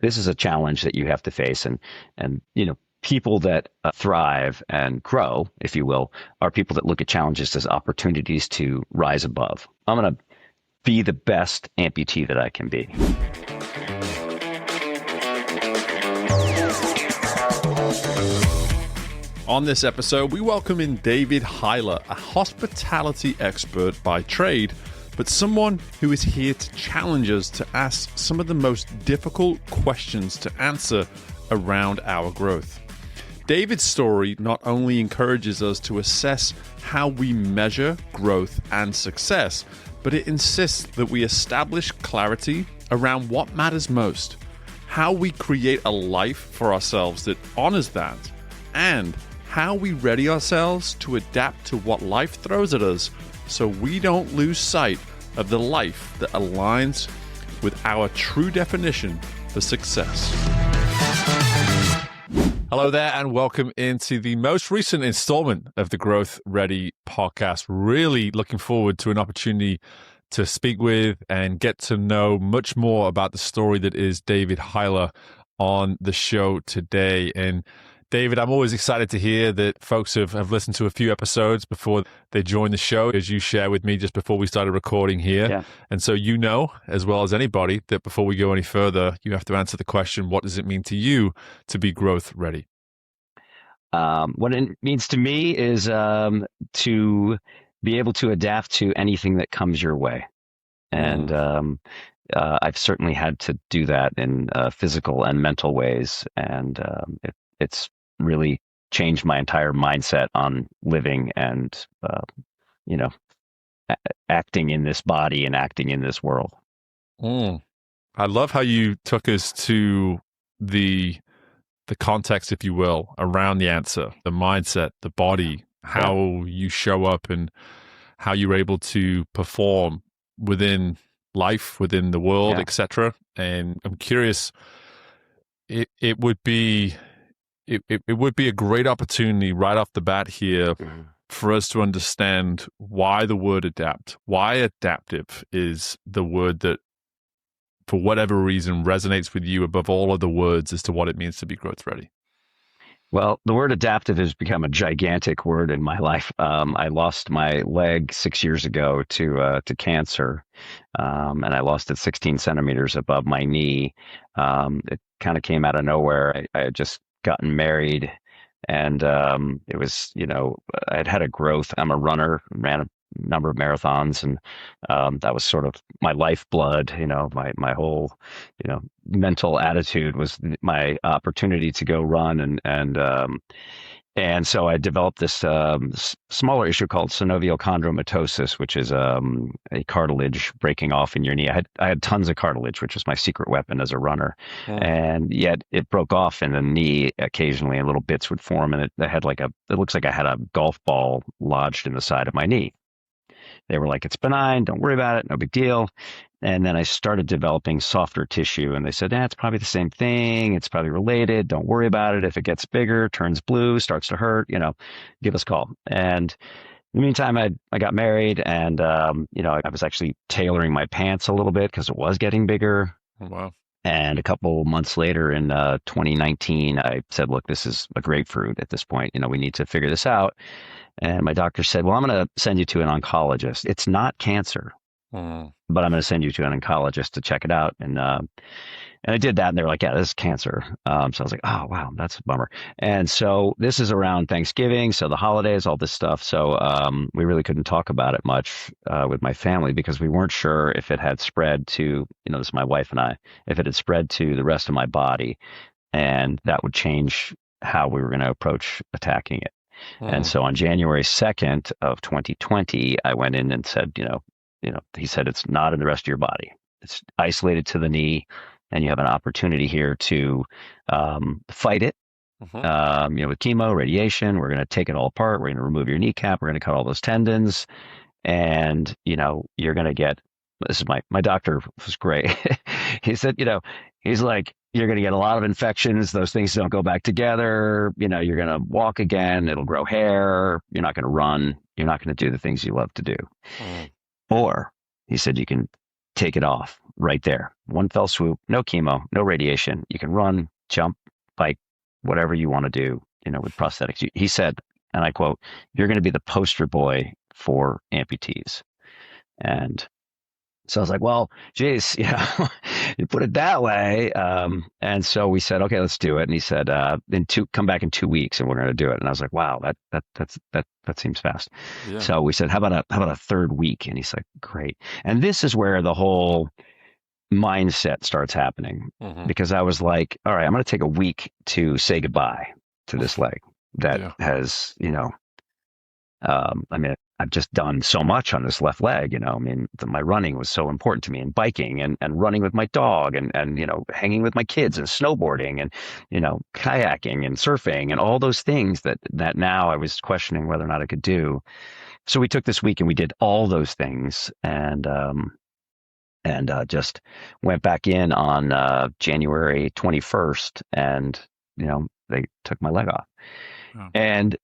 this is a challenge that you have to face. And people that thrive and grow, if you will, are people that look at challenges as opportunities to rise above. I'm going to be the best amputee that I can be. On this episode, we welcome in David Hiler, a hospitality expert by trade, but someone who is here to challenge us to ask some of the most difficult questions to answer around our growth. David's story not only encourages us to assess how we measure growth and success, but it insists that we establish clarity around what matters most, how we create a life for ourselves that honors that, and how we ready ourselves to adapt to what life throws at us so we don't lose sight of the life that aligns with our true definition for success. Hello there, and welcome into the most recent installment of the Growth Ready podcast. Really looking forward to an opportunity to speak with and get to know much more about the story that is David Hiler on the show today. And David, I'm always excited to hear that folks have listened to a few episodes before they join the show, as you share with me just before we started recording here. Yeah. And so you know, as well as anybody, that before we go any further, you have to answer the question, what does it mean to you to be growth ready? What it means to me is to be able to adapt to anything that comes your way. And I've certainly had to do that in physical and mental ways. And it's really changed my entire mindset on living and, acting in this body and acting in this world. I love how you took us to the context, if you will, around the answer, the mindset, the body, how you show up and how you're able to perform within life, within the world, etc. And I'm curious, it would be a great opportunity right off the bat here for us to understand why the word adapt, why adaptive is the word that, for whatever reason, resonates with you above all other words as to what it means to be growth ready. Well, the word adaptive has become a gigantic word in my life. I lost my leg 6 years ago to cancer, and I lost it 16 centimeters above my knee. It kind of came out of nowhere. I had just gotten married, and it was, I had a growth. I'm a runner, ran a number of marathons, and that was sort of my lifeblood. My whole mental attitude was my opportunity to go run, and so I developed this smaller issue called synovial chondromatosis, which is a cartilage breaking off in your knee. I had tons of cartilage, which was my secret weapon as a runner, and yet it broke off in the knee occasionally, and little bits would form, and it looks like I had a golf ball lodged in the side of my knee. They were like, it's benign, don't worry about it, no big deal. And then I started developing softer tissue, and they said, it's probably the same thing. It's probably related. Don't worry about it. If it gets bigger, turns blue, starts to hurt, give us a call. And in the meantime, I got married, and, I was actually tailoring my pants a little bit because it was getting bigger. Oh, wow. And a couple months later in 2019, I said, look, this is a grapefruit at this point. We need to figure this out. And my doctor said, well, I'm going to send you to an oncologist. It's not cancer, but I'm going to send you to an oncologist to check it out. And I did that, and they were like, yeah, this is cancer. So I was like, oh, wow, that's a bummer. And so this is around Thanksgiving, so the holidays, all this stuff. So we really couldn't talk about it much with my family because we weren't sure if it had spread to, this is my wife and I, if it had spread to the rest of my body, and that would change how we were going to approach attacking it. And so on January 2nd of 2020, I went in and said, he said, it's not in the rest of your body. It's isolated to the knee, and you have an opportunity here to fight it. With chemo, radiation, we're going to take it all apart. We're going to remove your kneecap. We're going to cut all those tendons. And, you're going to get, this is my doctor was great. He said, he's like, you're going to get a lot of infections. Those things don't go back together. You're going to walk again. It'll grow hair. You're not going to run. You're not going to do the things you love to do. Or he said, you can take it off right there. One fell swoop, no chemo, no radiation. You can run, jump, bike, whatever you want to do, with prosthetics. He said, and I quote, "You're going to be the poster boy for amputees." And so I was like, well, geez, you put it that way. And so we said, okay, let's do it. And he said, come back in 2 weeks and we're going to do it. And I was like, wow, that seems fast. Yeah. So we said, how about a third week? And he's like, great. And this is where the whole mindset starts happening, because I was like, all right, I'm going to take a week to say goodbye to this leg that has, I've just done so much on this left leg, my running was so important to me, and biking and running with my dog and hanging with my kids and snowboarding and, kayaking and surfing and all those things that now I was questioning whether or not I could do. So we took this week and we did all those things and just went back in on January 21st and, they took my leg off. Oh. And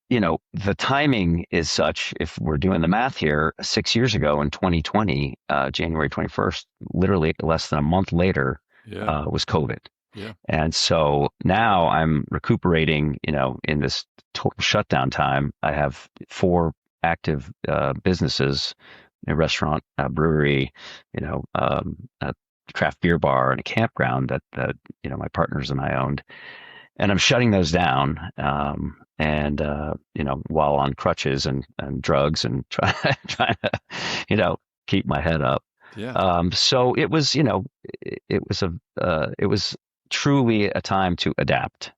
the timing is such, if we're doing the math here, 6 years ago in 2020, January 21st, literally less than a month later, was COVID. Yeah. And so now I'm recuperating, in this total shutdown time. I have 4 active businesses, a restaurant, a brewery, a craft beer bar, and a campground that my partners and I owned. And I'm shutting those down. While on crutches and drugs and trying to, keep my head up. Yeah. So it was, it was truly a time to adapt.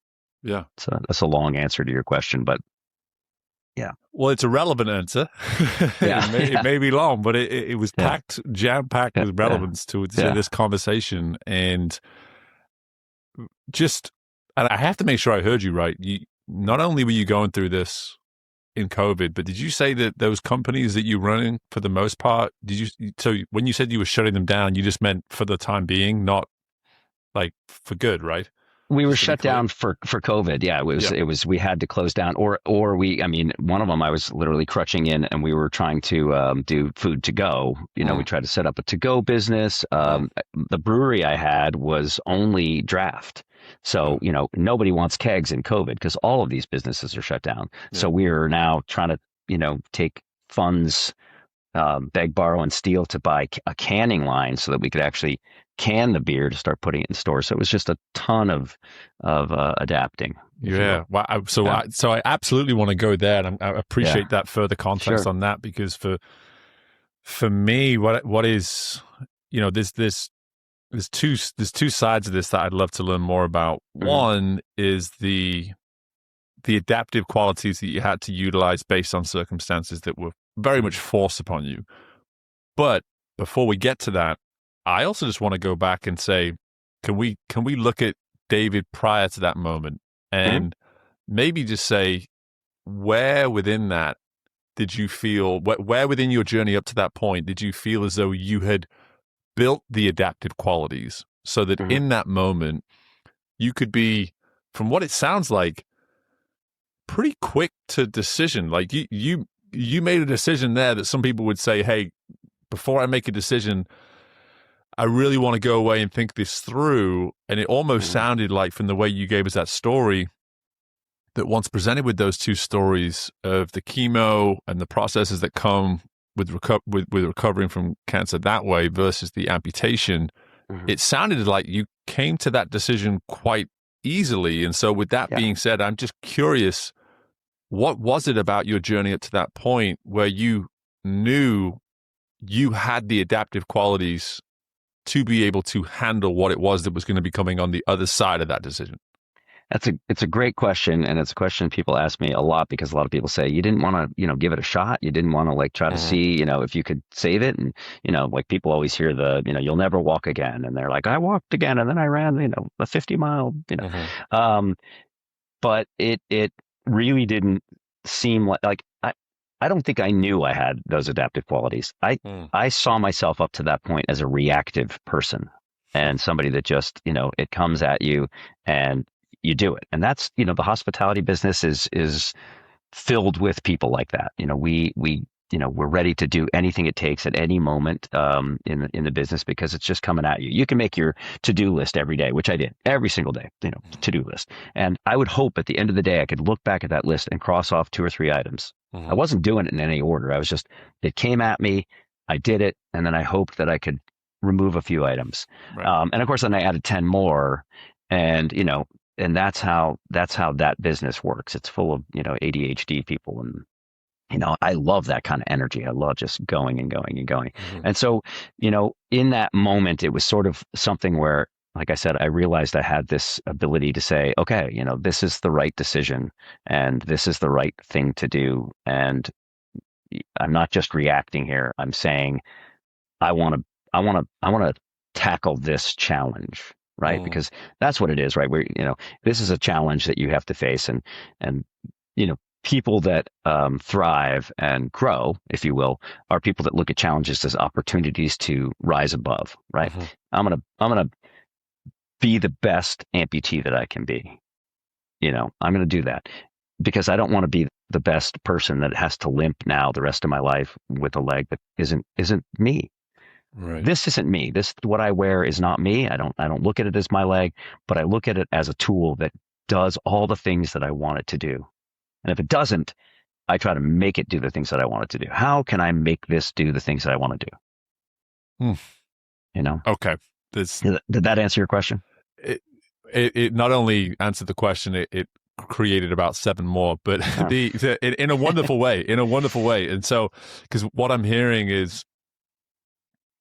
Yeah. So that's a long answer to your question, but yeah. Well, it's a relevant answer. Yeah. It may be long, but it was jam-packed with relevance to this conversation. And I have to make sure I heard you right. Not only were you going through this in COVID, but did you say that those companies that you're running, for the most part, so when you said you were shutting them down, you just meant for the time being, not like for good, right? We were shut down for COVID. Yeah, it was, we had to close down one of them I was literally crutching in, and we were trying to do food to go. We tried to set up a to-go business. The brewery I had was only draft. So, nobody wants kegs in COVID because all of these businesses are shut down. Yeah. So we are now trying to, take funds, beg, borrow, and steal to buy a canning line so that we could actually can the beer to start putting it in stores. So it was just a ton of adapting. Yeah. Wow. So I absolutely want to go there, and I appreciate that further context on that, because for me, what is, there's two sides of this that I'd love to learn more about. One is the adaptive qualities that you had to utilize based on circumstances that were very much forced upon you. But before we get to that, I also just want to go back and say, can we look at David prior to that moment and maybe just say, where within that did you feel, where within your journey up to that point did you feel as though you had built the adaptive qualities so that in that moment you could be, from what it sounds like, pretty quick to decision. Like you made a decision there that some people would say, hey, before I make a decision, I really want to go away and think this through. And it almost sounded like, from the way you gave us that story, that once presented with those two stories of the chemo and the processes that come with recovering from cancer that way versus the amputation, it sounded like you came to that decision quite easily. And so with that being said, I'm just curious, what was it about your journey up to that point where you knew you had the adaptive qualities to be able to handle what it was that was going to be coming on the other side of that decision? It's a great question, and it's a question people ask me a lot, because a lot of people say, you didn't want to, give it a shot. You didn't want to try to see, if you could save it. And, people always hear you'll never walk again. And they're like, I walked again, and then I ran, a 50-mile, but it really didn't seem like I don't think I knew I had those adaptive qualities. I saw myself up to that point as a reactive person, and somebody that just, it comes at you and you do it. And that's, the hospitality business is filled with people like that. We we're ready to do anything it takes at any moment in the business because it's just coming at you. You can make your to-do list every day, which I did every single day, to-do list. And I would hope at the end of the day, I could look back at that list and cross off 2 or 3 items. I wasn't doing it in any order. It came at me, I did it, and then I hoped that I could remove a few items. Right. And of course, then I added 10 more, and and that's how that business works. It's full of ADHD people, and I love that kind of energy. I love just going and going and going. And so, in that moment, it was sort of something where, like I said, I realized I had this ability to say, okay, this is the right decision and this is the right thing to do. And I'm not just reacting here. I'm saying, I want to tackle this challenge, right? Because that's what it is, right? Where, this is a challenge that you have to face, and people that thrive and grow, if you will, are people that look at challenges as opportunities to rise above, right? I'm gonna be the best amputee that I can be. I'm gonna do that because I don't want to be the best person that has to limp now the rest of my life with a leg that isn't me. Right. This isn't me. What I wear is not me. I don't look at it as my leg, but I look at it as a tool that does all the things that I want it to do. And if it doesn't, I try to make it do the things that I want it to do. How can I make this do the things that I want to do? Okay. Did that answer your question? It not only answered the question, it created about 7 more, but in a wonderful way, And so, because what I'm hearing is,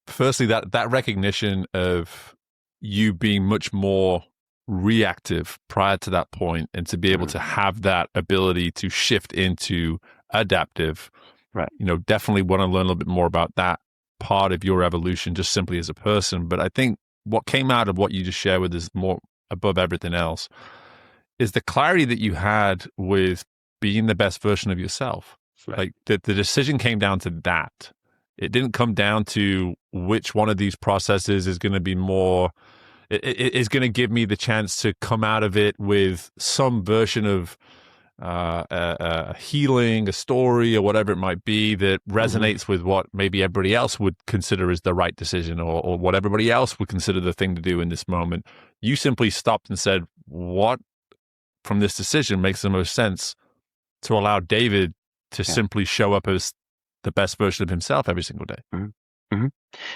firstly, that recognition of you being much more reactive prior to that point, and to be able to have that ability to shift into adaptive. Right. Definitely want to learn a little bit more about that part of your evolution, just simply as a person. But I think what came out of what you just shared with us, more above everything else, is the clarity that you had with being the best version of yourself. Right. Like the decision came down to that. It didn't come down to which one of these processes is going to be more, it is going to give me the chance to come out of it with some version of healing, a story, or whatever it might be that resonates with what maybe everybody else would consider as the right decision, or what everybody else would consider the thing to do in this moment. You simply stopped and said, what from this decision makes the most sense to allow David to simply show up as the best version of himself every single day.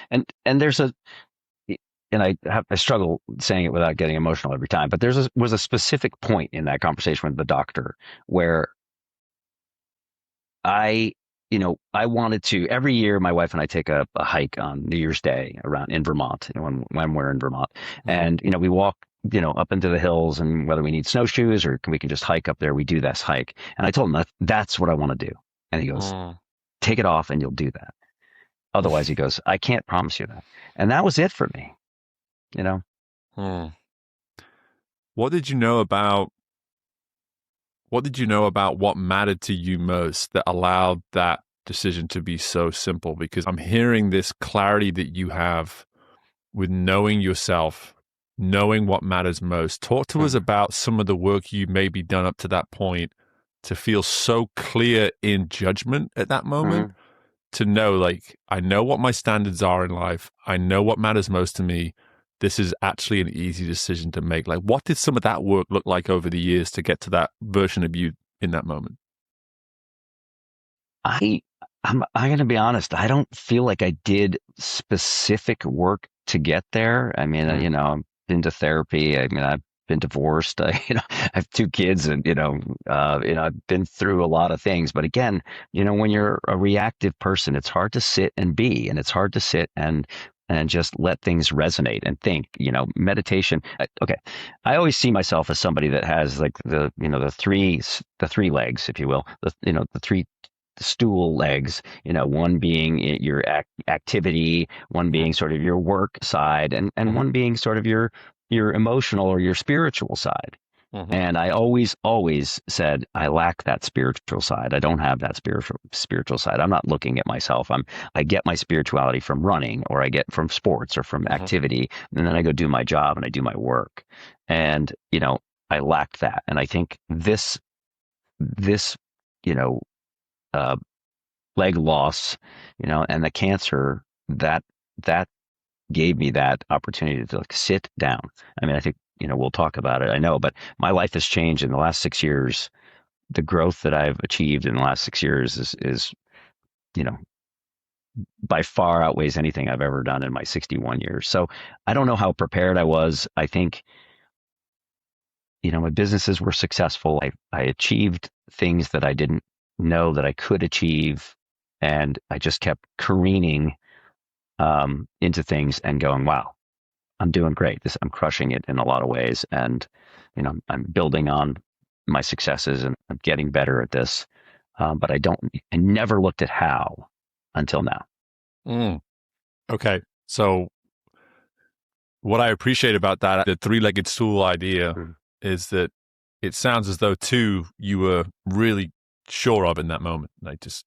And there's and I struggle saying it without getting emotional every time, but was a specific point in that conversation with the doctor where I wanted to, every year my wife and I take a hike on New Year's Day around in Vermont, when we're in Vermont, and we walk up into the hills, and whether we need snowshoes or we can just hike up there, we do this hike. And I told him that's what I want to do, and he goes, take it off and you'll do that. Otherwise, he goes, I can't promise you that. And that was it for me. What did you know about what mattered to you most that allowed that decision to be so simple? Because I'm hearing this clarity that you have with knowing yourself, knowing what matters most. Talk to us about some of the work you maybe done up to that point to feel so clear in judgment at that moment, to know, like, I know what my standards are in life. I know what matters most to me. This is actually an easy decision to make. Like, what did some of that work look like over the years to get to that version of you in that moment? I'm going to be honest. I don't feel like I did specific work to get there. I mean, I've been to therapy. I mean, I've been divorced. I have 2 kids, and I've been through a lot of things. But again, when you're a reactive person, it's hard to sit and be, and it's hard to sit and just let things resonate and think. Meditation. Okay, I always see myself as somebody that has like the three legs, if you will, the 3 stool legs, one being your activity, one being sort of your work side, and one being sort of your emotional or your spiritual side. And I always said, I lack that spiritual side. I don't have that spiritual side. I'm not looking at myself. I get my spirituality from running, or I get from sports or from activity. And then I go do my job and I do my work. And, I lacked that. And I think this leg loss, and the cancer, that gave me that opportunity to like sit down. I mean, I think, we'll talk about it, I know, but my life has changed in the last 6 years. The growth that I've achieved in the last 6 years is, you know, by far outweighs anything I've ever done in my 61 years. So I don't know how prepared I was. I think, my businesses were successful. I achieved things that I didn't know that I could achieve. And I just kept careening into things and going, wow, I'm doing great. I'm crushing it in a lot of ways. And, I'm building on my successes and I'm getting better at this. But I never looked at how until now. Mm. Okay. So what I appreciate about that, the three-legged stool idea, is that it sounds as though you were really sure of in that moment. Like just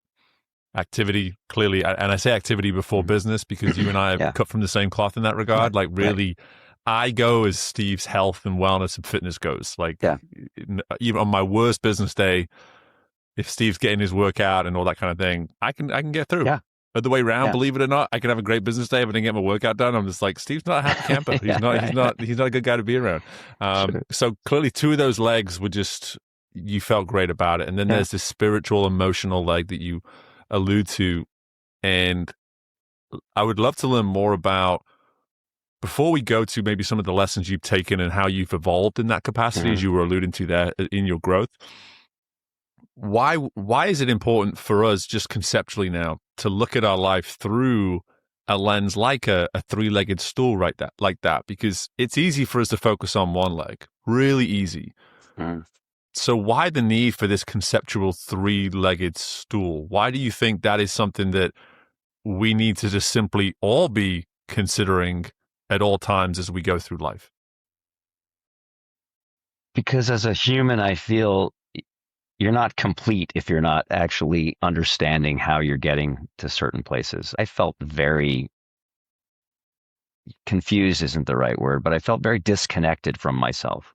activity, clearly, and I say activity before business because you and I are cut from the same cloth in that regard. Like really, I go as Steve's health and wellness and fitness goes. Like even on my worst business day, if Steve's getting his workout and all that kind of thing, I can get through. Yeah. But the way around, believe it or not, I can have a great business day, but then get my workout done. I'm just like, Steve's not a happy camper. He's not a good guy to be around. Sure. So clearly 2 of those legs were just, you felt great about it. And then there's this spiritual, emotional leg that you allude to. And I would love to learn more about, before we go to maybe some of the lessons you've taken and how you've evolved in that capacity, as you were alluding to there in your growth. Why is it important for us just conceptually now to look at our life through a lens like a three-legged stool like that? Because it's easy for us to focus on one leg, really easy. So why the need for this conceptual three-legged stool? Why do you think that is something that we need to just simply all be considering at all times as we go through life? Because as a human, I feel you're not complete if you're not actually understanding how you're getting to certain places. I felt very confused isn't the right word, but I felt very disconnected from myself.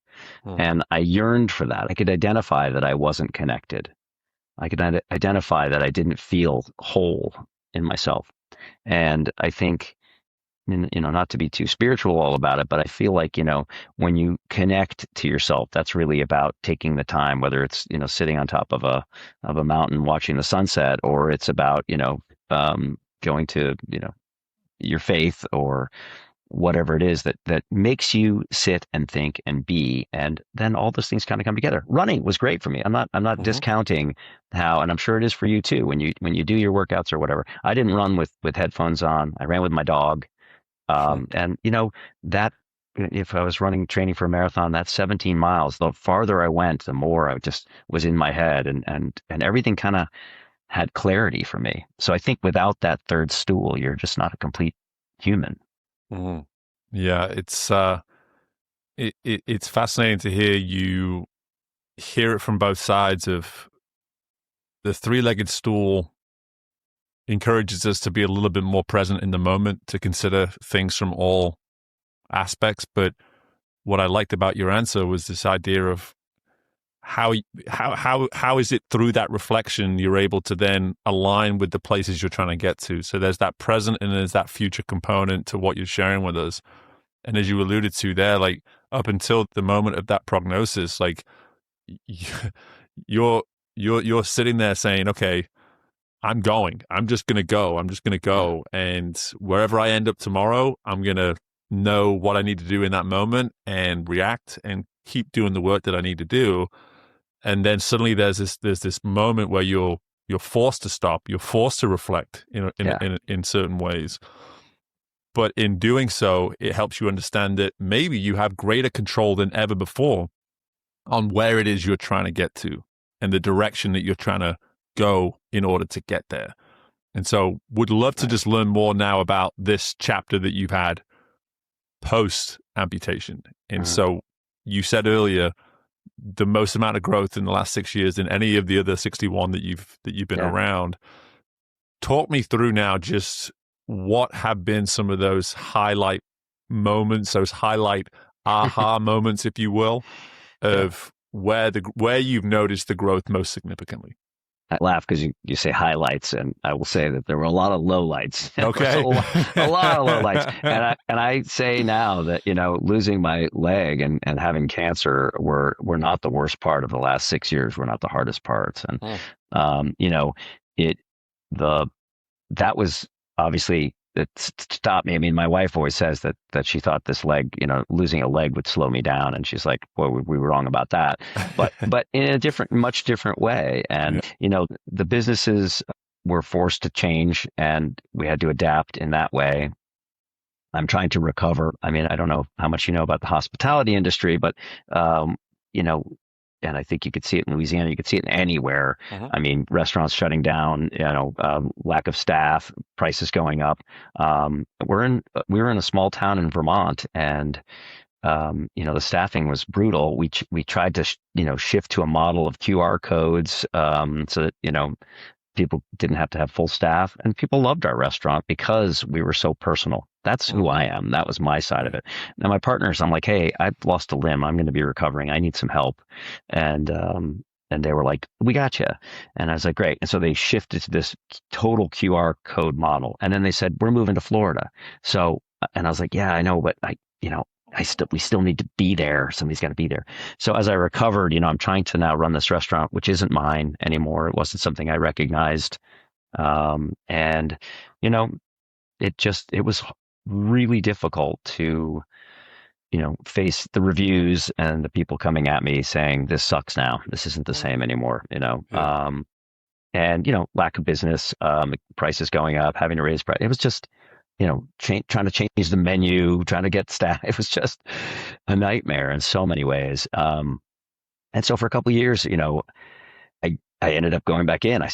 And I yearned for that. I could identify that I wasn't connected. I could identify that I didn't feel whole in myself. And I think, not to be too spiritual all about it, but I feel like, when you connect to yourself, that's really about taking the time, whether it's, sitting on top of a mountain watching the sunset, or it's about, going to, your faith or whatever it is that makes you sit and think and be, and then all those things kind of come together. Running was great for me. I'm not discounting how, and I'm sure it is for you too, when you do your workouts or whatever. I didn't run with headphones on. I ran with my dog. And that, if I was training for a marathon, that's 17 miles. The farther I went, the more I just was in my head, and everything kind of had clarity for me. So I think without that third stool, you're just not a complete human. Yeah, it's fascinating to hear it from both sides. Of the three-legged stool encourages us to be a little bit more present in the moment, to consider things from all aspects. But what I liked about your answer was this idea of how is it through that reflection you're able to then align with the places you're trying to get to. So there's that present and there's that future component to what you're sharing with us. And as you alluded to there, like up until the moment of that prognosis, like you're sitting there saying, okay, I'm just going to go. And wherever I end up tomorrow, I'm going to know what I need to do in that moment and react and keep doing the work that I need to do. And then suddenly there's this moment where you're forced to stop, you're forced to reflect in certain ways. But in doing so, it helps you understand that maybe you have greater control than ever before on where it is you're trying to get to and the direction that you're trying to go in order to get there. And so would love to just learn more now about this chapter that you've had post amputation. And so you said earlier, the most amount of growth in the last 6 years than any of the other 61 that you've been around. Talk me through now just what have been some of those highlight moments, those highlight aha moments, if you will, of where you've noticed the growth most significantly. I laugh because you say highlights, and I will say that there were a lot of lowlights. There was Okay. a lot of lowlights, and I say now that losing my leg and having cancer were not the worst part of the last 6 years. Were not the hardest parts, and Hmm. it the that was obviously it stopped me. I mean, my wife always says that she thought this leg, losing a leg would slow me down, and she's like, "Well, we were wrong about that." But in a much different way. Yeah. And the businesses were forced to change, and we had to adapt in that way. I'm trying to recover. I mean, I don't know how much you know about the hospitality industry, but you know, and I think you could see it in Louisiana. You could see it anywhere. Mhm. I mean, restaurants shutting down. Lack of staff, prices going up. We were in a small town in Vermont, and the staffing was brutal. We tried to shift to a model of QR codes, so that people didn't have to have full staff, and people loved our restaurant because we were so personal. That's who I Mhm. am. That was my side of it. Now my partners, I'm like, hey, I've lost a limb. I'm going to be recovering. I need some help. And they were like, we got you. And I was like, great. And so they shifted to this total QR code model. And then they said, we're moving to Florida. So, and I was like, yeah, I know, but we still need to be there. Somebody's got to be there. So as I recovered, I'm trying to now run this restaurant, which isn't mine anymore. It wasn't something I recognized. And, you know, it was really difficult to, face the reviews and the people coming at me saying, this sucks now. This isn't the Mhm. same anymore, Yeah. and, lack of business, prices going up, having to raise price. It was just, trying to change the menu, trying to get staff. It was just a nightmare in so many ways. And so for a couple of years, I ended up going back in. I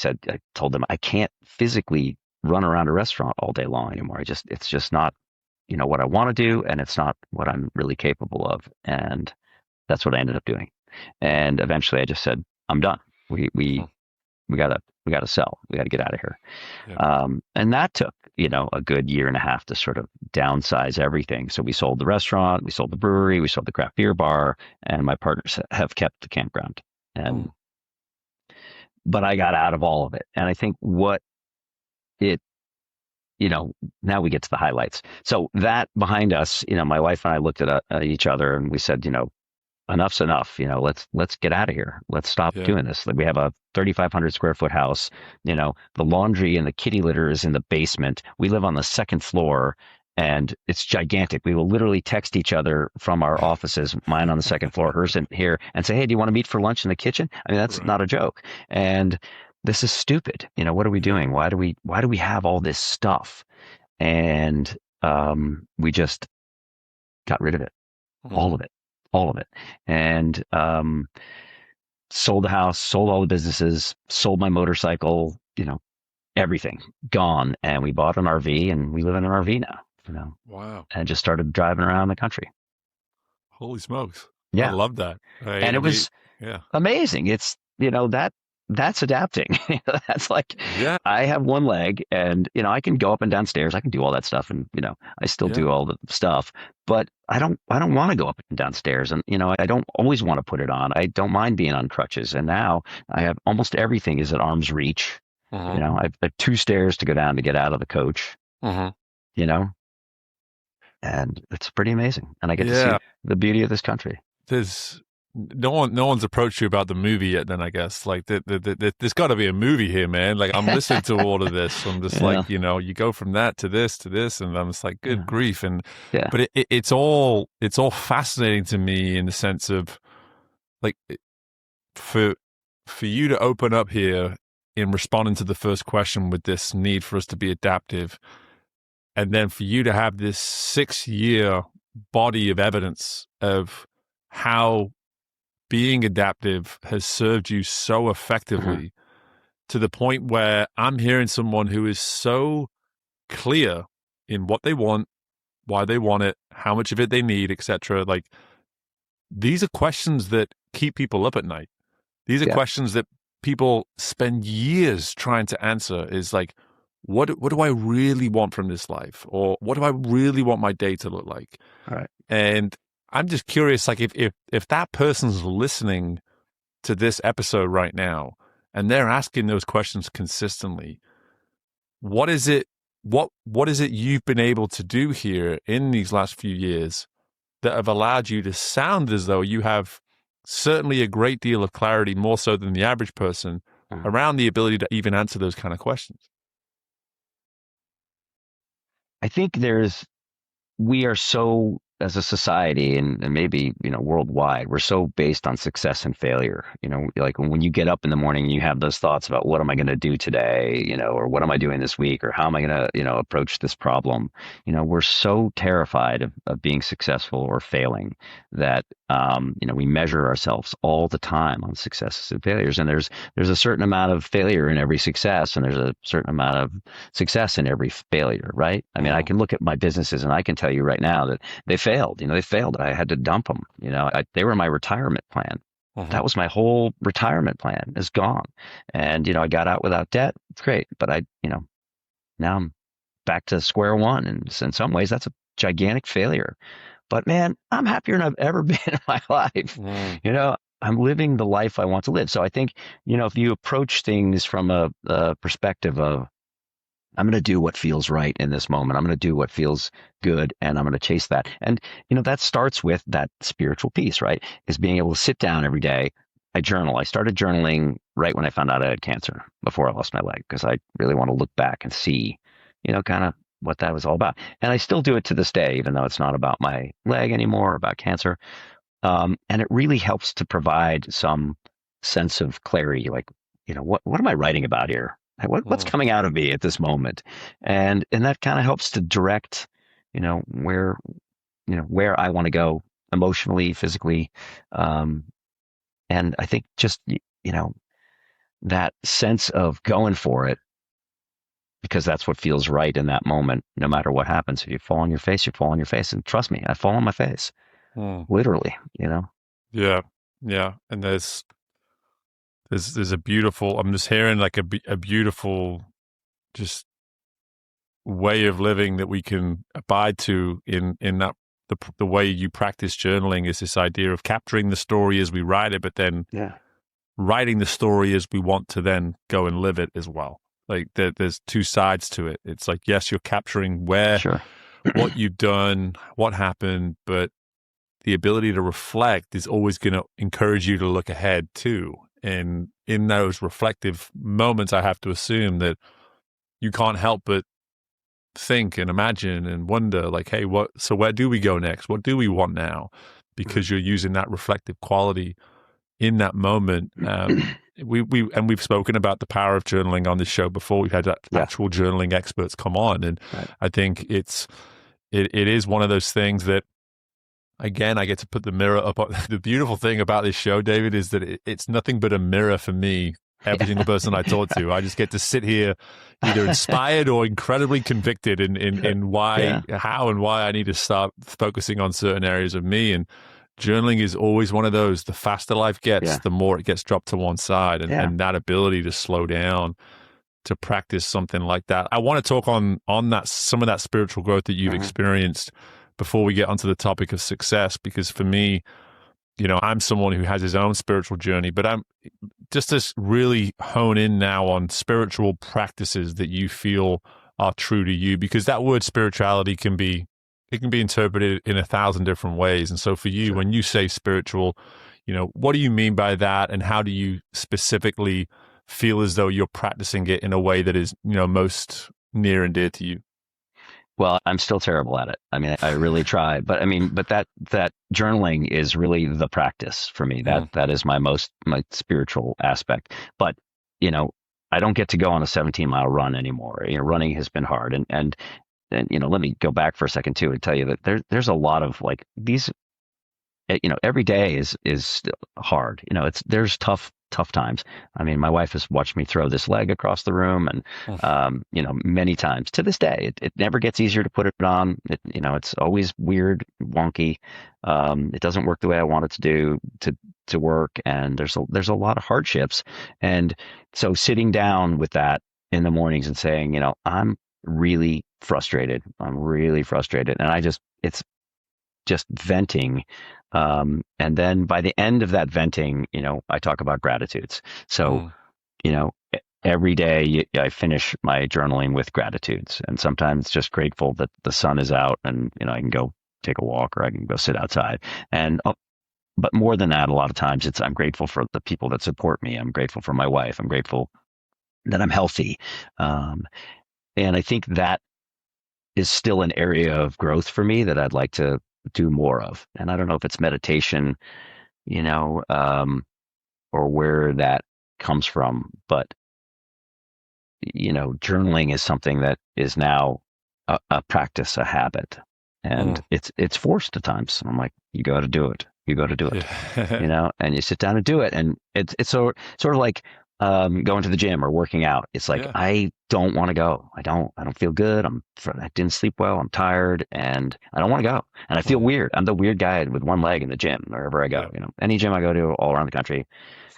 told them I can't physically run around a restaurant all day long anymore. It's just not, what I want to do, and it's not what I'm really capable of. And that's what I ended up doing. And eventually I just said, I'm done. We, we, Mhm. we gotta sell. We gotta get out of here. Yeah. And that took, a good year and a half to sort of downsize everything. So we sold the restaurant, we sold the brewery, we sold the craft beer bar, and my partners have kept the campground. Mm. And but I got out of all of it. And I think it, now we get to the highlights. So that behind us, my wife and I looked at each other and we said, enough's enough. Let's get out of here. Let's stop Yeah. doing this. Like, we have a 3,500 square foot house. The laundry and the kitty litter is in the basement. We live on the second floor, and it's gigantic. We will literally text each other from our offices, mine on the second floor, hers in here, and say, hey, do you want to meet for lunch in the kitchen? I mean, that's Right. not a joke. And this is stupid. What are we Yeah. doing? Why do we have all this stuff? And we just got rid of it, all Mhm. of it, all of it. And sold the house, sold all the businesses, sold my motorcycle, everything gone. And we bought an RV, and we live in an RV now, Wow. and just started driving around the country. Holy smokes. I Yeah. love that. And it And was yeah. amazing. It's, that's adapting. That's like, Yeah. I have one leg, and, I can go up and down stairs. I can do all that stuff. And, I still Yeah. do all the stuff, but I don't want to go up and down stairs. And, I don't always want to put it on. I don't mind being on crutches. And now I have almost everything is at arm's reach. Mhm. I've 2 stairs to go down to get out of the coach, Mhm. you know, and it's pretty amazing. And I get to see Yeah. the beauty of this country. There's no one's approached you about the movie yet. Then I guess like there's got to be a movie here, man. Like I'm listening to all of this. I'm just Yeah. like you go from that to this, and I'm just like, good Yeah. grief. And Yeah. but it's all fascinating to me in the sense of like for you to open up here in responding to the first question with this need for us to be adaptive, and then for you to have this 6-year body of evidence of how being adaptive has served you so Uh-huh. effectively to the point where I'm hearing someone who is so clear in what they want, why they want it, how much of it they need, etc. Like these are questions that keep people up at night. These are Yeah. questions that people spend years trying to answer is like, what do I really want from this life? Or what do I really want my day to look like? All right. And I'm just curious, like if that person's listening to this episode right now and they're asking those questions consistently. What is it? What is it you've been able to do here in these last few years that have allowed you to sound as though you have certainly a great deal of clarity, more so than the average person, Uh, around the ability to even answer those kind of questions? I think we are so, as a society, and maybe worldwide, we're so based on success and failure. Like when you get up in the morning and you have those thoughts about what am I going to do today, or what am I doing this week, or how am I going to approach this problem. We're so terrified of being successful or failing that we measure ourselves all the time on successes and failures. And there's a certain amount of failure in every success, and there's a certain amount of success in every failure, right? I mean, I can look at my businesses and I can tell you right now that they failed. They failed. I had to dump them. They were my retirement plan. Mm-hmm. That was my whole retirement plan is gone. And, I got out without debt. It's great. But now I'm back to square one. And in some ways, that's a gigantic failure. But man, I'm happier than I've ever been in my life. I'm living the life I want to live. So I think, if you approach things from a perspective of, I'm going to do what feels right in this moment. I'm going to do what feels good, and I'm going to chase that. And, that starts with that spiritual piece, right? Is being able to sit down every day. I journal. I started journaling right when I found out I had cancer, before I lost my leg, because I really want to look back and see, kind of what that was all about. And I still do it to this day, even though it's not about my leg anymore, or about cancer. And it really helps to provide some sense of clarity. Like, what am I writing about here? What's coming out of me at this moment? And that kind of helps to direct, where, where I want to go emotionally, physically. And I think just, that sense of going for it, because that's what feels right in that moment, no matter what happens. If you fall on your face, you fall on your face. And trust me, I fall on my face, literally, Yeah. Yeah. And there's a beautiful, I'm just hearing like a beautiful, just way of living that we can abide to in that the way you practice journaling is this idea of capturing the story as we write it, but then writing the story as we want to then go and live it as well. Like there's two sides to it. It's like, yes, you're capturing what you've done, what happened, but the ability to reflect is always going to encourage you to look ahead too. And in those reflective moments, I have to assume that you can't help but think and imagine and wonder, like, hey, so where do we go next? What do we want now? Because you're using that reflective quality in that moment. We've spoken about the power of journaling on this show before. We've had actual journaling experts come on, and I think it is one of those things that, again, I get to put the mirror up. The beautiful thing about this show, David, is that it's nothing but a mirror for me. Every single person I talk to, I just get to sit here either inspired or incredibly convicted in why, how and why I need to start focusing on certain areas of me. And journaling is always one of those. The faster life gets, the more it gets dropped to one side. And that ability to slow down, to practice something like that. I want to talk on that, some of that spiritual growth that you've experienced before we get onto the topic of success, because for me, I'm someone who has his own spiritual journey, but I'm just to really hone in now on spiritual practices that you feel are true to you, because that word spirituality can be interpreted in 1,000 different ways. And so for you, when you say spiritual, what do you mean by that? And how do you specifically feel as though you're practicing it in a way that is, most near and dear to you? Well, I'm still terrible at it. I mean, I really try, but that journaling is really the practice for me. That is my spiritual aspect. But, I don't get to go on a 17-mile run anymore. Running has been hard. And let me go back for a second too and tell you that there's a lot of like these, every day is hard. There's tough times. I mean, my wife has watched me throw this leg across the room, and many times to this day. It never gets easier to put it on. It's always weird, wonky. It doesn't work the way I want it to do to work, and there's a lot of hardships. And so sitting down with that in the mornings and saying, I'm really frustrated. I'm really frustrated, and it's just venting. And then by the end of that venting, I talk about gratitudes. So every day I finish my journaling with gratitudes, and sometimes just grateful that the sun is out and, I can go take a walk or I can go sit outside. And, but more than that, a lot of times I'm grateful for the people that support me. I'm grateful for my wife. I'm grateful that I'm healthy. And I think that is still an area of growth for me that I'd like to do more of. And I don't know if it's meditation, or where that comes from, but journaling is something that is now a practice, a habit, and it's forced at times. I'm like, you got to do it. You got to do it, Yeah. and you sit down and do it. And it's sort of like going to the gym or working out. It's like, Yeah. I don't want to go. I don't feel good. I didn't sleep well. I'm tired and I don't want to go. And I feel weird. I'm the weird guy with one leg in the gym wherever I go, Yeah. any gym I go to all around the country.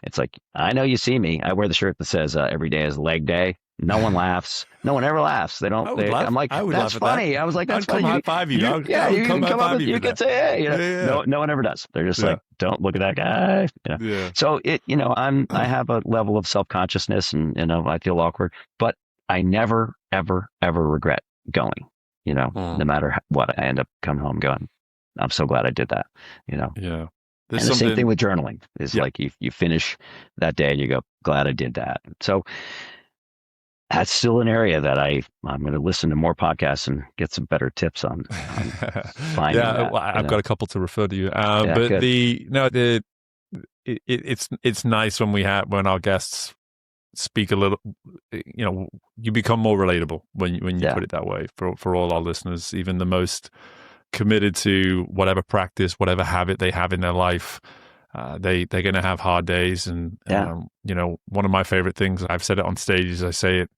It's like, I know you see me. I wear the shirt that says every day is leg day. No one laughs. No one ever laughs. They don't. I would laugh. I'm like, I would that's laugh at funny. that. I was like, that's I'd come funny. high five you. You come can high come up five with, you. you can say, hey, Yeah. no one ever does. They're just Yeah. like, don't look at that guy. Yeah. So I have a level of self-consciousness and, I feel awkward, but I never, ever, ever regret going, no matter what. I end up coming home going, I'm so glad I did that, Yeah. And the same thing with journaling is like you finish that day and you go, glad I did that. So that's still an area that I'm going to listen to more podcasts and get some better tips on finding that. I've got a couple to refer to you. But good. it's nice when our guests speak a little, you become more relatable when you put it that way for all our listeners, even the most committed to whatever practice, whatever habit they have in their life. They're going to have hard days. And, one of my favorite things, I've said it on stages, I say it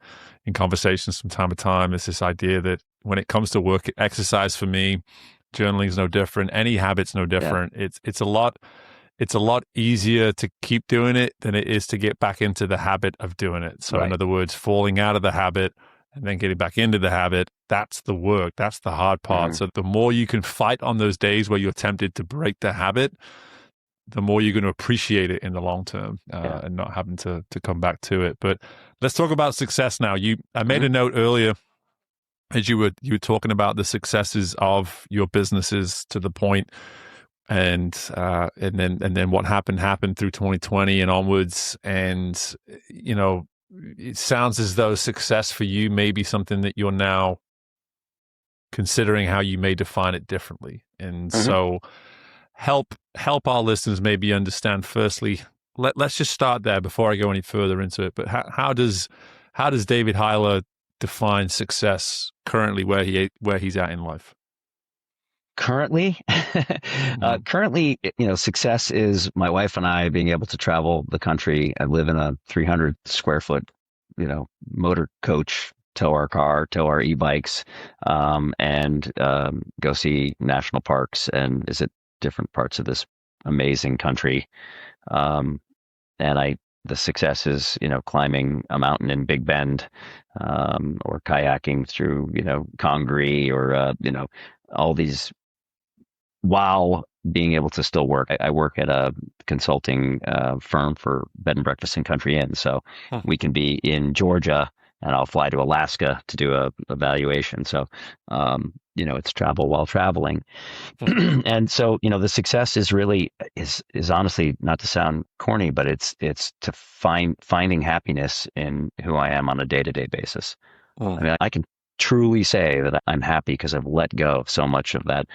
in conversations from time to time, is this idea that when it comes to work, exercise for me, journaling is no different. Any habit's no different. Yeah. It's a lot easier to keep doing it than it is to get back into the habit of doing it. So in other words, falling out of the habit and then getting back into the habit, that's the work. That's the hard part. So the more you can fight on those days where you're tempted to break the habit, the more you're going to appreciate it in the long term and not having to come back to it. But let's talk about success now. I made a note earlier as you were talking about the successes of your businesses to the point, and then what happened through 2020 and onwards. And it sounds as though success for you may be something that you're now considering how you may define it differently. And so help our listeners maybe understand, firstly, let's just start there before I go any further into it. But how does David Hiler define success currently where he's at in life? Currently, success is my wife and I being able to travel the country. I live in a 300 square foot, motor coach, tow our e-bikes, and go see national parks and visit different parts of this amazing country. The success is, climbing a mountain in Big Bend, or kayaking through, Congaree, or, all these, while being able to still work. I work at a consulting firm for bed and breakfast and country inns. So we can be in Georgia and I'll fly to Alaska to do a evaluation. So, it's travel while traveling. And so, the success is really is honestly, not to sound corny, but it's to finding happiness in who I am on a day-to-day basis. I mean, I can truly say that I'm happy because I've let go of so much of that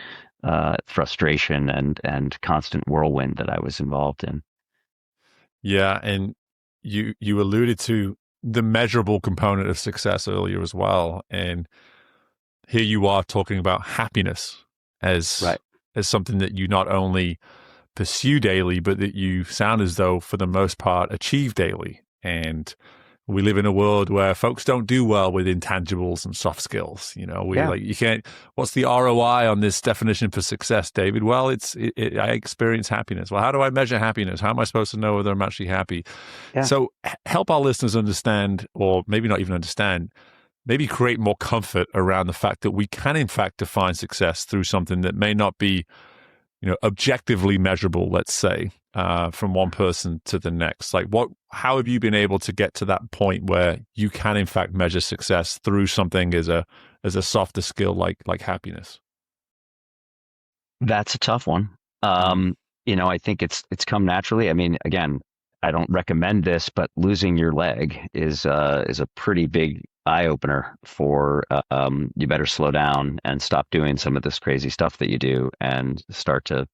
frustration and constant whirlwind that I was involved in. Yeah. And you alluded to the measurable component of success earlier as well. And here you are talking about happiness as something that you not only pursue daily, but that you sound as though for the most part achieve daily. And we live in a world where folks don't do well with intangibles and soft skills. You can't, what's the ROI on this definition for success, David? Well, I experience happiness. Well, how do I measure happiness? How am I supposed to know whether I'm actually happy? Yeah. So help our listeners understand, or maybe not even understand, maybe create more comfort around the fact that we can in fact define success through something that may not be, objectively measurable, let's say, from one person to the next? Like, how have you been able to get to that point where you can, in fact, measure success through something as a softer skill like happiness? That's a tough one. Mm. I think it's come naturally. I mean, again, I don't recommend this, but losing your leg is a pretty big eye opener for you better slow down and stop doing some of this crazy stuff that you do and start to,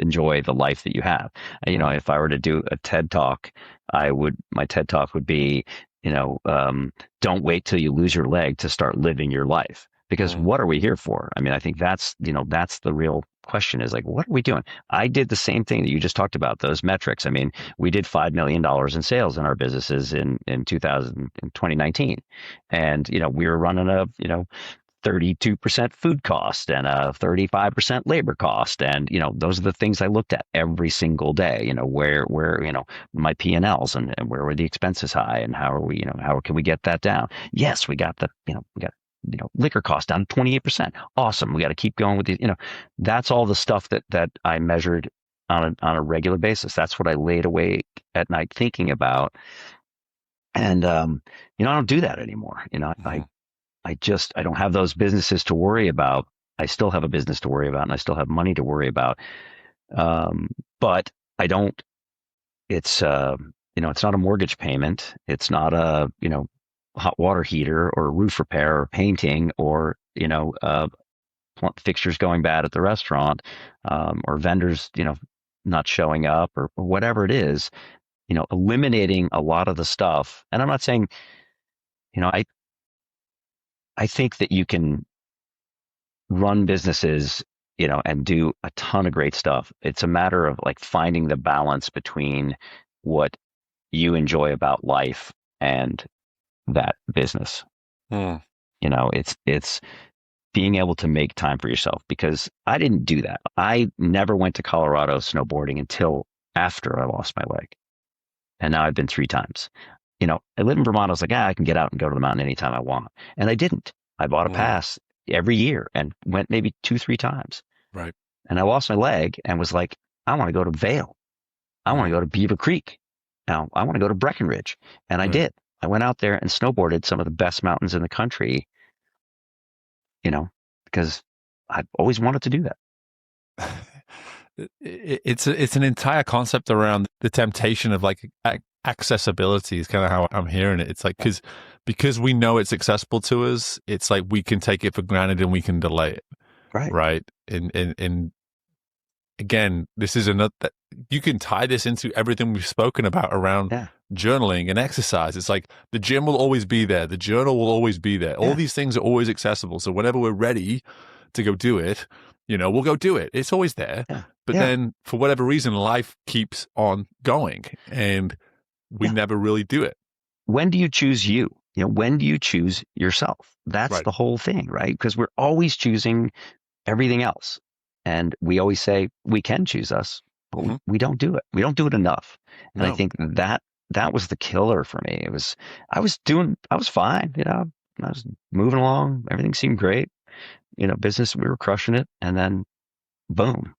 enjoy the life that you have. Mm. If I were to do a TED talk, my TED talk would be, don't wait till you lose your leg to start living your life. Because Mm. what are we here for? I mean, I think that's the real question is like, what are we doing? I did the same thing that you just talked about, those metrics. I mean, we did $5 million in sales in our businesses in 2019. And, we were running a, 32% food cost and a 35% labor cost. And, those are the things I looked at every single day, where, my P&Ls and where were the expenses high and how are we, how can we get that down? Yes, we got liquor cost down 28%. Awesome. We got to keep going with these, that's all the stuff that I measured on a regular basis. That's what I laid awake at night thinking about. And, I don't do that anymore. Mm. I don't have those businesses to worry about. I still have a business to worry about and I still have money to worry about. But I don't, it's, it's not a mortgage payment. It's not a, hot water heater or roof repair or painting or, fixtures going bad at the restaurant, or vendors, not showing up or whatever it is, eliminating a lot of the stuff. And I'm not saying, I think that you can run businesses, and do a ton of great stuff. It's a matter of like finding the balance between what you enjoy about life and that business. Mm. It's being able to make time for yourself because I didn't do that. I never went to Colorado snowboarding until after I lost my leg. And now I've been 3 times. I live in Vermont. I was like, I can get out and go to the mountain anytime I want. And I didn't. I bought a Mm. pass every year and went maybe 2, 3 times. Right. And I lost my leg and was like, I want to go to Vail. I want to Mm. go to Beaver Creek. Now I want to go to Breckenridge. And I Right. did. I went out there and snowboarded some of the best mountains in the country, because I've always wanted to do that. It's an entire concept around the temptation of like accessibility is kind of how I'm hearing it. It's like because we know it's accessible to us, it's like we can take it for granted and we can delay it, Right. right? And again, this is another you can tie this into everything we've spoken about around Yeah. journaling and exercise. It's like the gym will always be there, the journal will always be there. All these things are always accessible. So whenever we're ready to go do it, we'll go do it. It's always there. Yeah. But Yeah. then for whatever reason, life keeps on going and we Yeah. never really do it. When do you choose you? When do you choose yourself? That's Right. the whole thing, right? Because we're always choosing everything else. And we always say we can choose us, but Mhm. we don't do it. We don't do it enough. And I No. think that was the killer for me. I was fine, I was moving along. Everything seemed great. Business, we were crushing it. And then boom,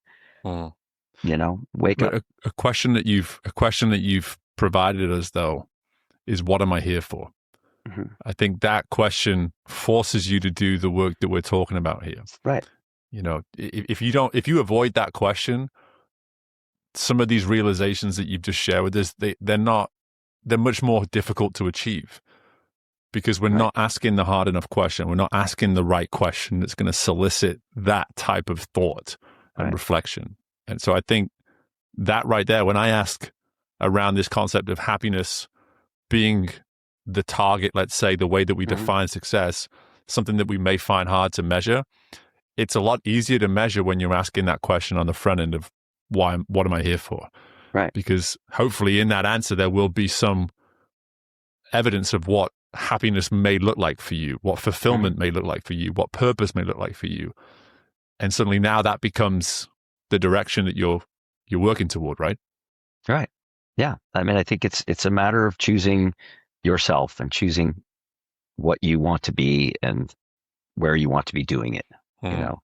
Mm. wake up. A question that you've provided us though is what am I here for? Mhm. I think that question forces you to do the work that we're talking about here. Right. If you avoid that question, some of these realizations that you've just shared with us, they're much more difficult to achieve because we're Right. not asking the hard enough question. We're not asking the right question that's going to solicit that type of thought and Right. reflection. And so I think that right there, when I ask around this concept of happiness being the target, let's say the way that we Mhm. define success, something that we may find hard to measure, it's a lot easier to measure when you're asking that question on the front end of what am I here for? Right. Because hopefully in that answer, there will be some evidence of what happiness may look like for you, what fulfillment may look like for you, what purpose may look like for you. And suddenly now that becomes the direction that you're working toward, right? Right. Yeah. I mean, I think it's a matter of choosing yourself and choosing what you want to be and where you want to be doing it, Hmm.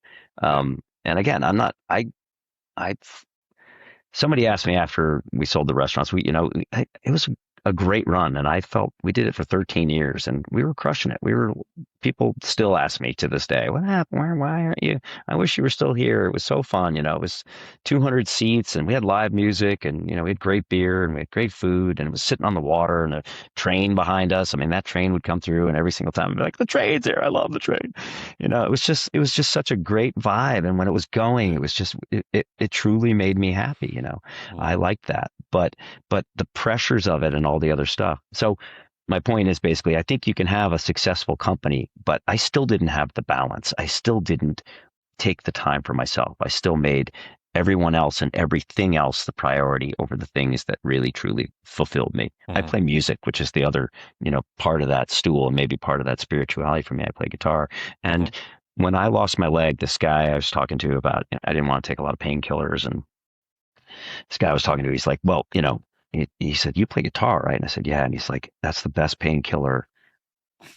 And again, I somebody asked me after we sold the restaurants, it was a great run, and I felt we did it for 13 years, and we were crushing it. People still ask me to this day, what happened? Why aren't you? I wish you were still here. It was so fun. It was 200 seats, and we had live music, and we had great beer, and we had great food, and it was sitting on the water, and a train behind us. I mean, that train would come through, and every single time I'd be like, the train's here. I love the train. It was just such a great vibe, and when it was going, it was just it truly made me happy. I liked that, but the pressures of it and all the other stuff. So my point is basically, I think you can have a successful company, but I still didn't have the balance. I still didn't take the time for myself. I still made everyone else and everything else the priority over the things that really truly fulfilled me. I play music, which is the other, part of that stool, and maybe part of that spirituality for me. I play guitar. And when I lost my leg, this guy I was talking to about, I didn't want to take a lot of painkillers, and this guy I was talking to, he's like, well, he said, you play guitar, right? And I said, yeah. And he's like, that's the best painkiller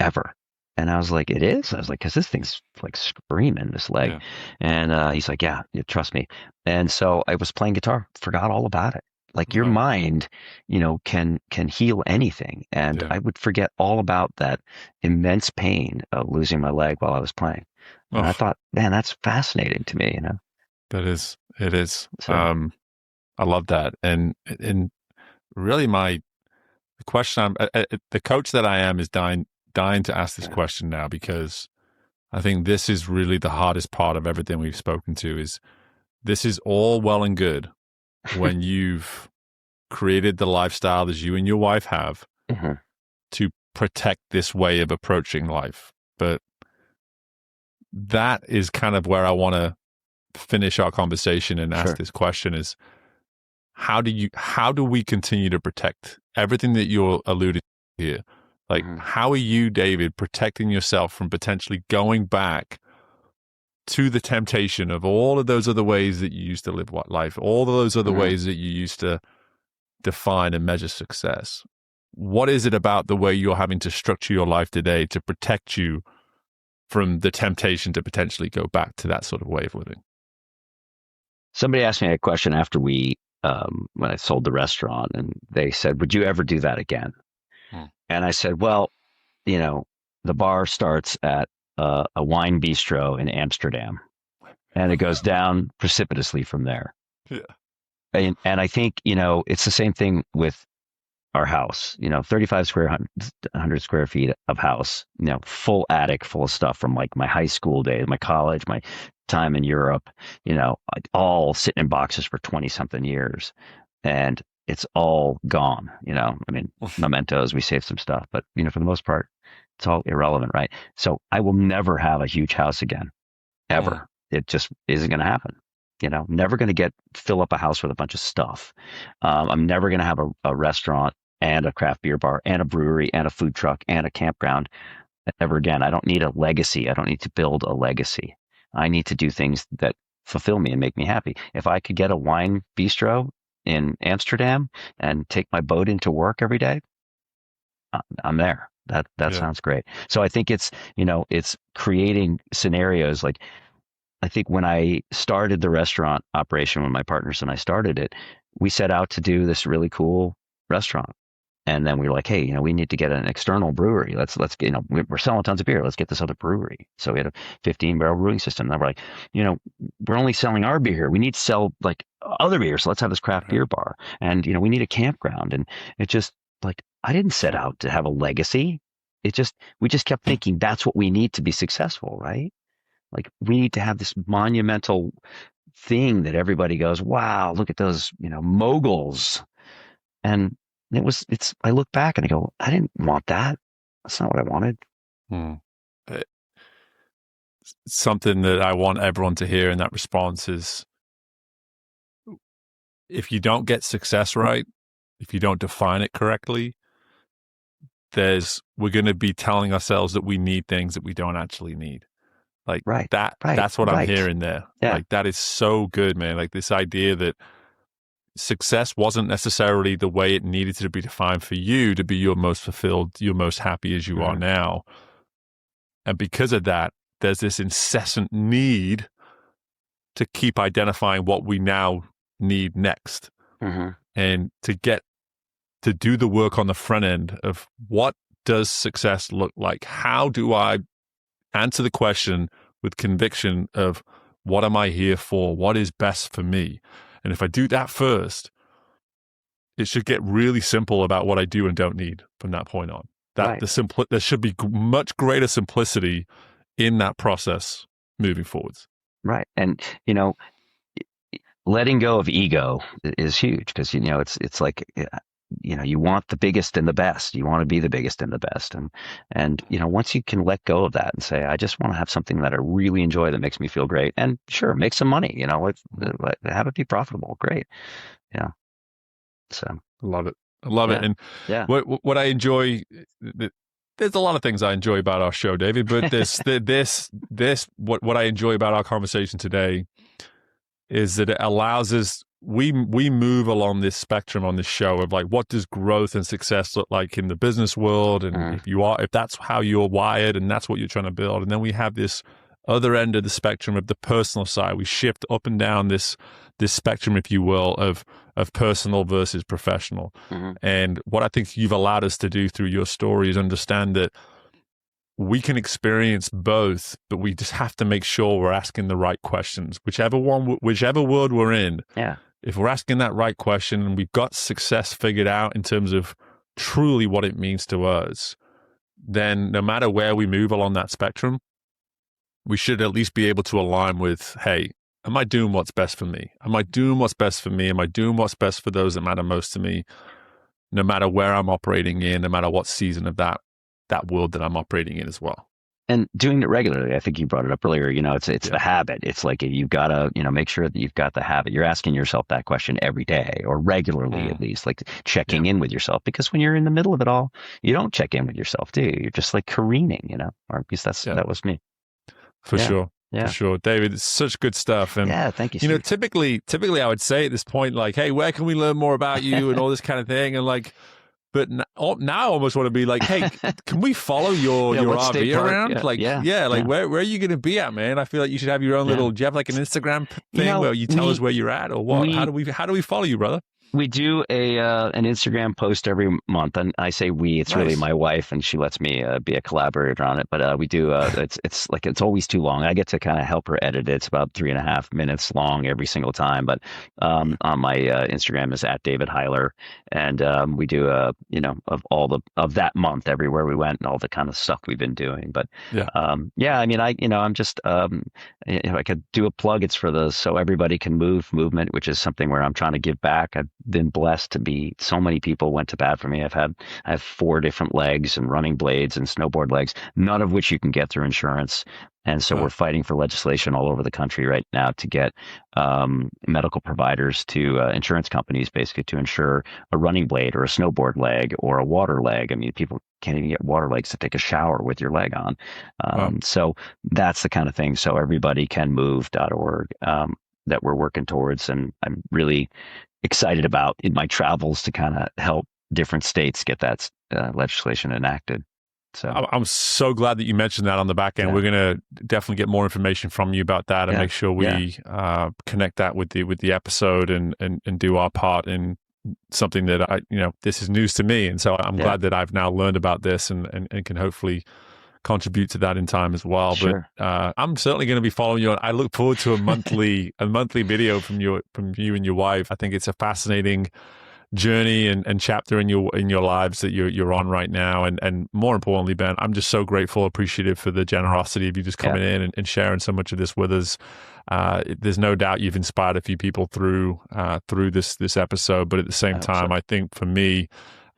ever. And I was like, it is? I was like, because this thing's like screaming, this leg. Yeah. And he's like, yeah, trust me. And so I was playing guitar, forgot all about it. Like your mind, can heal anything. And I would forget all about that immense pain of losing my leg while I was playing. And I thought, man, that's fascinating to me, It is. So, I love that. And really the coach that I am is dying to ask this question now, because I think this is really the hardest part of everything we've spoken to. Is this is all well and good when you've created the lifestyle that you and your wife have to protect this way of approaching life. But that is kind of where I want to finish our conversation and ask this question is, how do we continue to protect everything that you're alluding to here? Like, how are you, David, protecting yourself from potentially going back to the temptation of all of those other ways that you used to live life, all of those other ways that you used to define and measure success? What is it about the way you're having to structure your life today to protect you from the temptation to potentially go back to that sort of way of living? Somebody asked me a question after when I sold the restaurant, and they said, would you ever do that again? And I said, well, the bar starts at a wine bistro in Amsterdam, and it goes down precipitously from there. Yeah. And I think, it's the same thing with our house, 100 square feet of house, full attic full of stuff from like my high school days, my college, my time in Europe, all sitting in boxes for 20 something years. And it's all gone, I mean, mementos, we saved some stuff, but for the most part, it's all irrelevant, right? So I will never have a huge house again, ever. It just isn't going to happen. Never going to fill up a house with a bunch of stuff. I'm never going to have a restaurant and a craft beer bar and a brewery and a food truck and a campground ever again. I don't need a legacy. I don't need to build a legacy. I need to do things that fulfill me and make me happy. If I could get a wine bistro in Amsterdam and take my boat into work every day, I'm there. That sounds great. So I think it's creating scenarios. Like, I think when I started the restaurant operation, when my partners and I started it, we set out to do this really cool restaurant. And then we were like, hey, we need to get an external brewery. Let's get, we're selling tons of beer. Let's get this other brewery. So we had a 15-barrel brewing system. And then we're like, we're only selling our beer. We need to sell like other beer. So let's have this craft beer bar. And, we need a campground. And it just like, I didn't set out to have a legacy. We just kept thinking that's what we need to be successful, right? Like, we need to have this monumental thing that everybody goes, wow, look at those, moguls. And I look back and I go, I didn't want that. That's not what I wanted. Something that I want everyone to hear in that response is, if you don't get success right, if you don't define it correctly, we're going to be telling ourselves that we need things that we don't actually need. Like that's what I'm hearing there. Yeah. Like, that is so good, man. Like, this idea that success wasn't necessarily the way it needed to be defined for you to be your most fulfilled, your most happy as you are now. And because of that, there's this incessant need to keep identifying what we now need next, Mm-hmm. and to do the work on the front end of what does success look like? How do I answer the question with conviction of what am I here for? What is best for me? And if I do that first, it should get really simple about what I do and don't need from that point on. Right. There should be much greater simplicity in that process moving forwards. Right. And, letting go of ego is huge because, it's like, you want the biggest and the best. You want to be the biggest and the best. And once you can let go of that and say, I just want to have something that I really enjoy that makes me feel great, and sure, make some money, have it be profitable. Great. Yeah. So I love it. I love it. And what I enjoy, there's a lot of things I enjoy about our show, David, but what I enjoy about our conversation today is that it allows us, we move along this spectrum on this show of like, what does growth and success look like in the business world? And if that's how you're wired and that's what you're trying to build. And then we have this other end of the spectrum of the personal side. We shift up and down this spectrum, if you will, of personal versus professional. Mm-hmm. And what I think you've allowed us to do through your story is understand that we can experience both, but we just have to make sure we're asking the right questions. Whichever world we're in, if we're asking that right question and we've got success figured out in terms of truly what it means to us, then no matter where we move along that spectrum, we should at least be able to align with, hey, am I doing what's best for me? Am I doing what's best for me? Am I doing what's best for those that matter most to me? No matter where I'm operating in, no matter what season of that world that I'm operating in as well. And doing it regularly, I think you brought it up earlier, it's the habit. It's like you've got to, make sure that you've got the habit. You're asking yourself that question every day or regularly at least, like checking in with yourself. Because when you're in the middle of it all, you don't check in with yourself, do you? You're just like careening, or at least that was me. For sure. Yeah. For sure. David, it's such good stuff. And thank you, Steve. Typically I would say at this point, like, hey, where can we learn more about you and all this kind of thing? And like, but now I almost want to be like, hey, can we follow your RV around? Where are you going to be at, man? I feel like you should have your own little, do you have like an Instagram thing where you tell us where you're at or what? How do we follow you, brother? We do an Instagram post every month, and I say we. It's really my wife, and she lets me be a collaborator on it. But we do. It's always too long. I get to kind of help her edit it. It's about 3.5 minutes long every single time. But on my Instagram is at David Hiler, and we do of that month everywhere we went and all the kind of stuff we've been doing. But I'm just if I could do a plug, it's for the So Everybody Can Move movement, which is something where I'm trying to give back. I've been blessed to be, so many people went to bat for me. I have 4 different legs and running blades and snowboard legs, none of which you can get through insurance. And so we're fighting for legislation all over the country right now to get medical providers to insurance companies basically to insure a running blade or a snowboard leg or a water leg. I mean, people can't even get water legs to take a shower with your leg on. So that's the kind of thing. So everybodycanmove.org that we're working towards. And I'm really excited about in my travels to kind of help different states get that legislation enacted. So I'm so glad that you mentioned that on the back end. We're going to definitely get more information from you about that and make sure we connect that with the episode and do our part in something that this is news to me. And so I'm glad that I've now learned about this and can hopefully contribute to that in time as well. Sure. But I'm certainly going to be following you. I look forward to a monthly video from you and your wife. I think it's a fascinating journey and chapter in your lives that you're on right now. And more importantly, Ben, I'm just so grateful, appreciative for the generosity of you just coming in and sharing so much of this with us. There's no doubt you've inspired a few people through this episode, but at the same time, I think for me,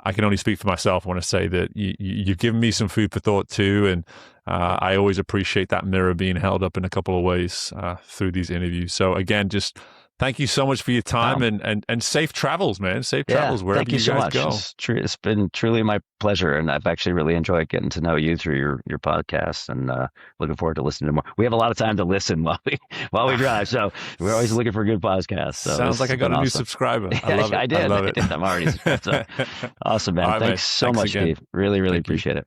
I can only speak for myself when I say that you've given me some food for thought too. And I always appreciate that mirror being held up in a couple of ways through these interviews. So again, just thank you so much for your time and safe travels, man. Safe travels wherever you guys go. It's been truly my pleasure, and I've actually really enjoyed getting to know you through your podcast, and looking forward to listening to more. We have a lot of time to listen while we drive, so we're always looking for good podcasts. So sounds like I got a new subscriber. I love it. I did. I love it. I'm already subscribed. So. Awesome, man. Right, Thanks so much, again. Steve. Really appreciate it.